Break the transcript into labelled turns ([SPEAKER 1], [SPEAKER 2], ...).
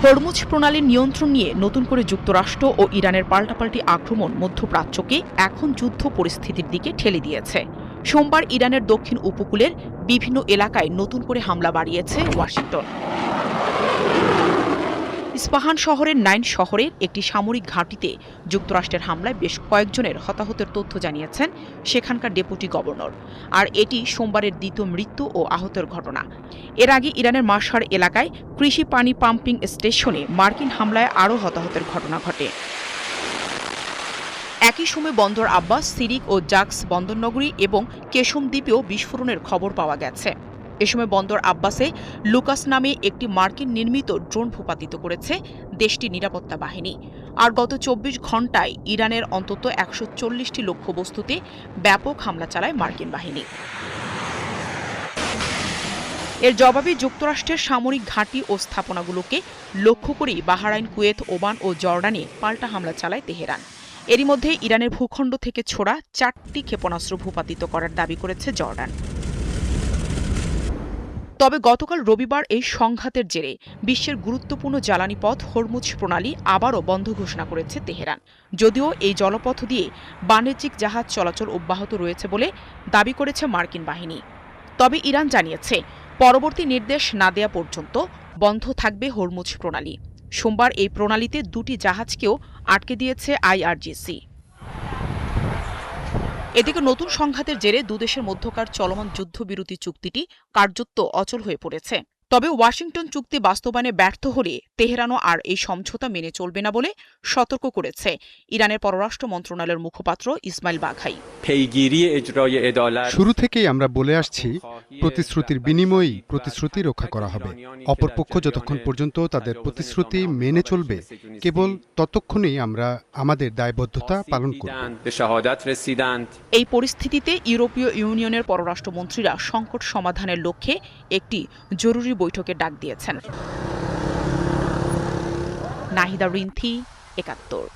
[SPEAKER 1] Hormuz প্রণালীর নিয়ন্ত্রণ নিয়ে নতুন করে যুক্তরাষ্ট্র ও ইরানের পাল্টাপাল্টি আক্রমণ মধ্যপ্রাচ্যকে এখন যুদ্ধ পরিস্থিতির দিকে ঠেলে দিয়েছে। সোমবার ইরানের দক্ষিণ উপকূলের বিভিন্ন এলাকায় নতুন করে হামলা বাড়িয়েছে ওয়াশিংটন। ইস্পাহান শহরের নাইন শহরের একটি সামরিক ঘাঁটিতে যুক্তরাষ্ট্রের হামলায় বেশ কয়েকজনের হতাহতের তথ্য জানিয়েছেন সেখানকার ডেপুটি গভর্নর। আর এটি সোমবারের দ্বিতীয় মৃত্যু ও আহতের ঘটনা। এর আগে ইরানের মাশহার এলাকায় কৃষি পানি পাম্পিং স্টেশনে মার্কিন হামলায় আরও হতাহতের ঘটনা ঘটে। একই সময় বন্দর আব্বাস, সিরিক ও জাক্স বন্দরনগরী এবং কেশম দ্বীপেও বিস্ফোরণের খবর পাওয়া গেছে। এ সময় বন্দর আব্বাসে লুকাস নামে একটি মার্কিন নির্মিত ড্রোন ভূপাতিত করেছে দেশটির নিরাপত্তা বাহিনী। আর গত ২৪ ঘণ্টায় ইরানের অন্তত ১৪০টি লক্ষ্যবস্তুতে ব্যাপক হামলা চালায় মার্কিন বাহিনী। এর জবাবে যুক্তরাষ্ট্রের সামরিক ঘাঁটি ও স্থাপনাগুলোকে লক্ষ্য করেই বাহরাইন, কুয়েত, ওমান ও জর্ডানে পাল্টা হামলা চালায় তেহরান। এরই মধ্যে ইরানের ভূখণ্ড থেকে ছোড়া ৪টি ক্ষেপণাস্ত্র ভূপাতিত করার দাবি করেছে জর্ডান। তবে গতকাল রবিবার এই সংঘাতের জেরে বিশ্বের গুরুত্বপূর্ণ জ্বালানি পথ হরমুজ প্রণালী আবারও বন্ধ ঘোষণা করেছে তেহরান। যদিও এই জলপথ দিয়ে বাণিজ্যিক জাহাজ চলাচল অব্যাহত রয়েছে বলে দাবি করেছে মার্কিন বাহিনী। তবে ইরান জানিয়েছে, পরবর্তী নির্দেশ না দেয়া পর্যন্ত বন্ধ থাকবে হরমুজ প্রণালী। সোমবার এই প্রণালীতে ২টি জাহাজকেও আটকে দিয়েছে আইআরজিসি। এদিকে নতুন সংঘাতের জেরে দুদেশের মধ্যকার চলমান যুদ্ধবিরতি চুক্তিটি কার্যত অচল হয়ে পড়েছে। তবে ওয়াশিংটন চুক্তি বাস্তবায়নে ব্যর্থ হলে তেহরানও আর এই সমঝোতা মেনে চলবে না বলে সতর্ক করেছে ইরানের পররাষ্ট্র মন্ত্রণালয়ের মুখপাত্র ইসমাইল বাঘাই।
[SPEAKER 2] শুরু থেকেই আমরা বলে আসছি, প্রতিশ্রুতির বিনিময়েই প্রতিশ্রুতি রক্ষা করা হবে। অপরপক্ষ যতক্ষণ পর্যন্ত তাদের প্রতিশ্রুতি মেনে চলবে, কেবল ততক্ষণেই আমরা আমাদের দায়বদ্ধতা পালন করব।
[SPEAKER 1] এই পরিস্থিতিতে ইউরোপীয় ইউনিয়নের পররাষ্ট্রমন্ত্রীরা সংকট সমাধানের লক্ষ্যে একটি জরুরি বৈঠকের ডাক দিয়েছেন। নাহিদা রিন্থি, ৭১।